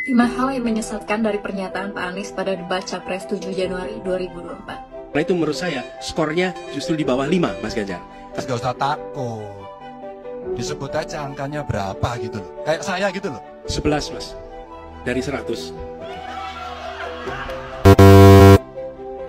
5 hal yang menyesatkan dari pernyataan Pak Anies pada debat Capres 7 Januari 2024. Nah itu menurut saya skornya justru di bawah 5, Mas Ganjar. Gak usah takut, disebut aja angkanya berapa gitu loh. Kayak saya gitu loh. 11, Mas, dari 100.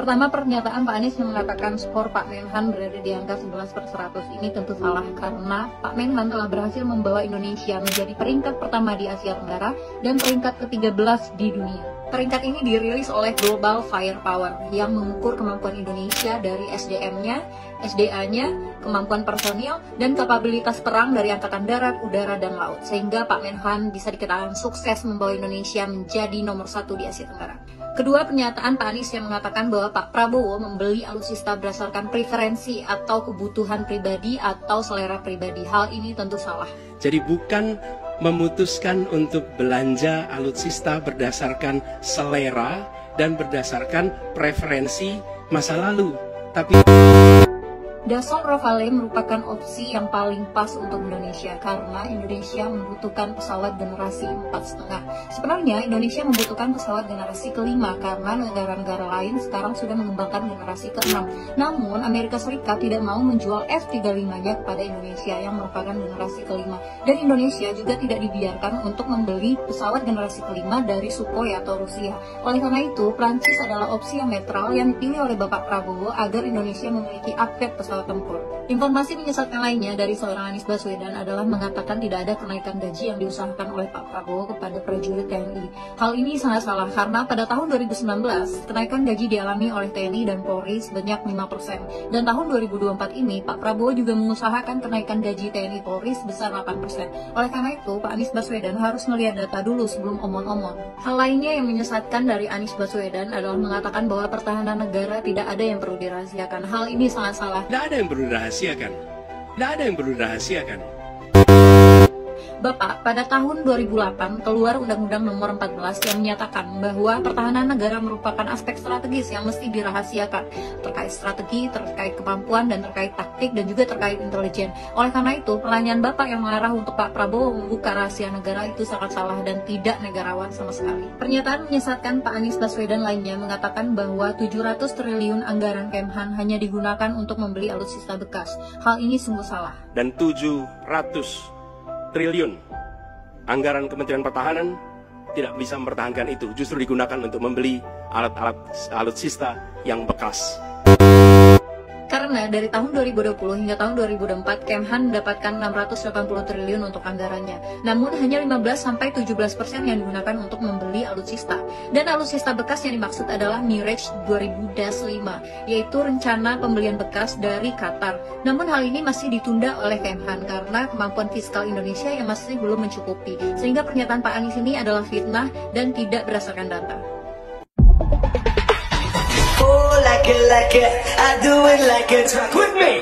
Pertama, pernyataan Pak Anies yang mengatakan skor Pak Menhan berada di angka 11/100 ini tentu salah karena Pak Menhan telah berhasil membawa Indonesia menjadi peringkat pertama di Asia Tenggara dan peringkat ke-13 di dunia. Peringkat ini dirilis oleh Global Firepower yang mengukur kemampuan Indonesia dari SDM-nya, SDA-nya, kemampuan personil, dan kapabilitas perang dari Angkatan Darat, Udara, dan Laut. Sehingga Pak Menhan bisa dikatakan sukses membawa Indonesia menjadi nomor 1 di Asia Tenggara. Kedua, pernyataan Pak Anies yang mengatakan bahwa Pak Prabowo membeli alutsista berdasarkan preferensi atau kebutuhan pribadi atau selera pribadi. Hal ini tentu salah. Jadi bukan memutuskan untuk belanja alutsista berdasarkan selera dan berdasarkan preferensi masa lalu, tapi Dassault Rafale merupakan opsi yang paling pas untuk Indonesia karena Indonesia membutuhkan pesawat generasi 4,5. Sebenarnya Indonesia membutuhkan pesawat generasi kelima karena negara-negara lain sekarang sudah mengembangkan generasi ke-6. Namun Amerika Serikat tidak mau menjual F-35-nya kepada Indonesia yang merupakan generasi kelima. Dan Indonesia juga tidak dibiarkan untuk membeli pesawat generasi kelima dari Sukhoi atau Rusia. Oleh karena itu, Prancis adalah opsi yang netral yang dipilih oleh Bapak Prabowo agar Indonesia memiliki upgrade pesawat tempur. Informasi menyesatkan lainnya dari seorang Anies Baswedan adalah mengatakan tidak ada kenaikan gaji yang diusahakan oleh Pak Prabowo kepada prajurit TNI. Hal ini sangat salah karena pada tahun 2019 kenaikan gaji dialami oleh TNI dan Polri sebanyak 5%. Dan tahun 2024 ini Pak Prabowo juga mengusahakan kenaikan gaji TNI Polri sebesar 8%. Oleh karena itu Pak Anies Baswedan harus melihat data dulu sebelum omong-omong. Hal lainnya yang menyesatkan dari Anies Baswedan adalah mengatakan bahwa pertahanan negara tidak ada yang perlu dirahasiakan. Hal ini sangat salah. tidak ada yang perlu dirahasiakan. Tidak ada yang perlu dirahasiakan. Bapak, pada tahun 2008 keluar Undang-Undang Nomor 14 yang menyatakan bahwa pertahanan negara merupakan aspek strategis yang mesti dirahasiakan, terkait strategi, terkait kemampuan, dan terkait taktik, dan juga terkait intelijen. Oleh karena itu, pertanyaan Bapak yang mengarah untuk Pak Prabowo membuka rahasia negara itu sangat salah dan tidak negarawan sama sekali. Pernyataan menyesatkan Pak Anies Baswedan lainnya mengatakan bahwa 700 triliun anggaran Kemhan hanya digunakan untuk membeli alutsista bekas. Hal ini sungguh salah. Dan 700 triliun anggaran Kementerian Pertahanan tidak bisa mempertahankan itu, justru digunakan untuk membeli alat-alat alutsista yang bekas. Karena dari tahun 2020 hingga tahun 2024, Kemhan mendapatkan 680 triliun untuk anggarannya. Namun hanya 15-17% yang digunakan untuk membeli alutsista. Dan alutsista bekas yang dimaksud adalah Mirage 2000-5, yaitu rencana pembelian bekas dari Qatar. Namun hal ini masih ditunda oleh Kemhan karena kemampuan fiskal Indonesia yang masih belum mencukupi. Sehingga pernyataan Pak Anies ini adalah fitnah dan tidak berdasarkan data. Like it, I do it like it. With me.